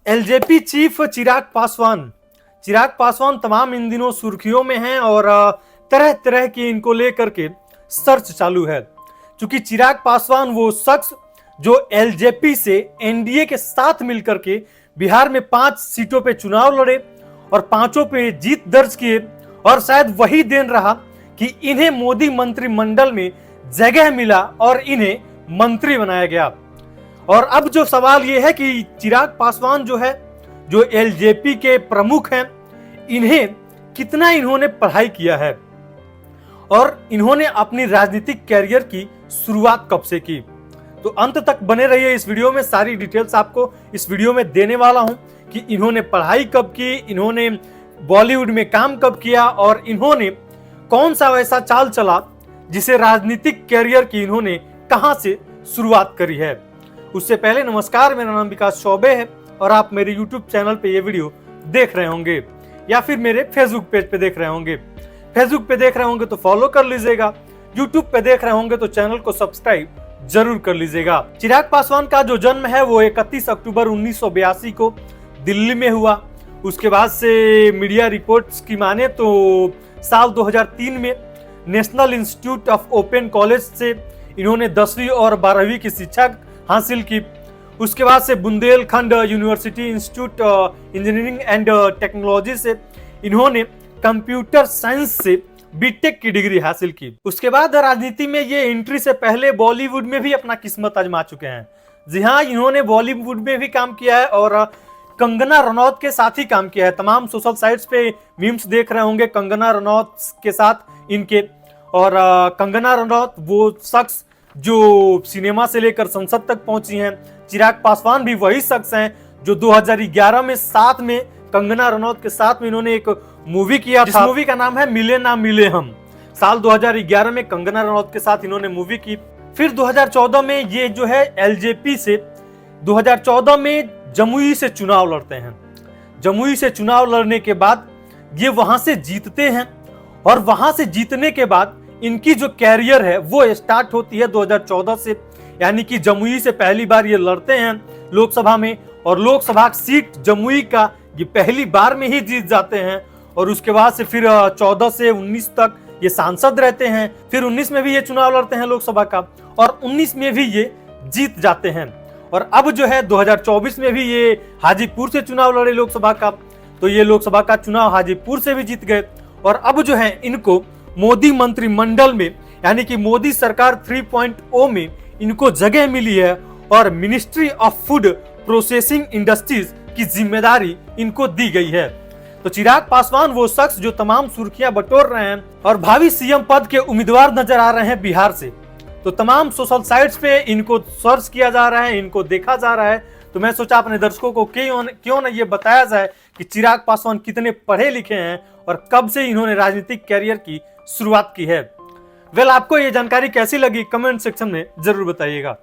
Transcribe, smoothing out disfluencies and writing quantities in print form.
LJP chief Chirag Paswan तमाम इन दिनों सुर्खियों में हैं और तरह तरह की इनको लेकर के सर्च चालू है। क्योंकि चिराग पासवान वो शख्स जो एलजेपी से एनडीए के साथ मिलकर के बिहार में 5 सीटों पे चुनाव लड़े और 5 पे जीत दर्ज किए, और शायद वही देन रहा कि इन्हें मोदी मंत्रिमंडल में जगह मिला और इन्हें मंत्री बनाया गया। और अब जो सवाल यह है कि चिराग पासवान जो है, जो एलजेपी के प्रमुख हैं, इन्हें कितना इन्होंने पढ़ाई किया है और इन्होंने अपनी राजनीतिक कैरियर की शुरुआत कब से की। तो अंत तक बने रहिए इस वीडियो में, सारी डिटेल्स आपको इस वीडियो में देने वाला हूं कि इन्होंने पढ़ाई कब की, इन्होंने बॉलीवुड में काम कब किया और इन्होंने कौन सा वैसा चाल चला जिसे राजनीतिक कैरियर की इन्होंने कहां से शुरुआत करी है। उससे पहले नमस्कार, मेरा नाम विकास चौबे है और आप मेरे YouTube चैनल पे ये वीडियो देख रहे होंगे या फिर मेरे फेसबुक पेज पे देख रहे होंगे। फेसबुक पे देख रहे होंगे तो फॉलो कर लीजिएगा, YouTube पे देख रहे होंगे तो चैनल को सब्सक्राइब जरूर कर लीजिएगा। चिराग पासवान का जो जन्म है वो 31 अक्टूबर 1982 को दिल्ली में हुआ। उसके बाद से मीडिया रिपोर्ट्स की माने तो साल 2003 में national institute of open college से इन्होंने 10वीं और 12वीं की शिक्षा हासिल की। उसके बाद से Bundelkhand university institute engineering and technology से इन्होंने कंप्यूटर साइंस से बीटेक की डिग्री हासिल की। उसके बाद राजनीति में ये एंट्री से पहले बॉलीवुड में भी अपना किस्मत आजमा चुके हैं। जी हाँ, इन्होंने बॉलीवुड में भी काम किया है और कंगना रनौत के साथ ही काम किया है। तमाम सोशल साइट्स पे मीम्स देख रहे होंगे कंगना रनौत के साथ इनके। और कंगना रनौत वो शख्स जो सिनेमा से लेकर संसद तक पहुंची हैं। चिराग पासवान भी वही शख्स हैं जो 2011 में साथ में कंगना रनौत के साथ में इन्होंने एक मूवी किया था। मूवी का नाम है मिले ना मिले हम। साल 2011 में कंगना रनौत के साथ इन्होंने मूवी की। फिर 2014 में ये जो है एलजेपी से 2014 में जमुई से चुनाव लड़ते हैं। जमुई से चुनाव लड़ने के बाद ये वहां से जीतते हैं और वहां से जीतने के बाद इनकी जो कैरियर है वो स्टार्ट होती है 2014 से। यानी कि जमुई से पहली बार ये लड़ते हैं लोकसभा में और लोकसभा सीट जमुई का ये पहली बार में ही जीत जाते हैं। और उसके बाद से फिर 14 से 19 तक ये सांसद रहते हैं। फिर 19 में भी ये चुनाव लड़ते हैं लोकसभा का और 19 में भी ये जीत जाते हैं। और अब जो है 2024 में भी ये हाजीपुर से चुनाव लड़े लोकसभा का, तो ये लोकसभा का चुनाव हाजीपुर से भी जीत गए। और अब जो है इनको मोदी मंत्रिमंडल में यानी कि मोदी सरकार 3.0 में इनको जगह मिली है और ministry of food processing industries की जिम्मेदारी इनको दी गई है। तो चिराग पासवान वो शख्स जो तमाम सुर्खियां बटोर रहे हैं और भावी सीएम पद के उम्मीदवार नजर आ रहे हैं बिहार से। तो तमाम सोशल साइट्स पे इनको सर्च किया जा रहा है, इनको देखा जा रहा है। तो मैं सोचा अपने दर्शकों को क्यों न ये बताया जाए कि चिराग पासवान कितने पढ़े लिखे हैं और कब से इन्होंने राजनीतिक कैरियर की शुरुआत की है। आपको ये जानकारी कैसी लगी कमेंट सेक्शन में जरूर बताइएगा।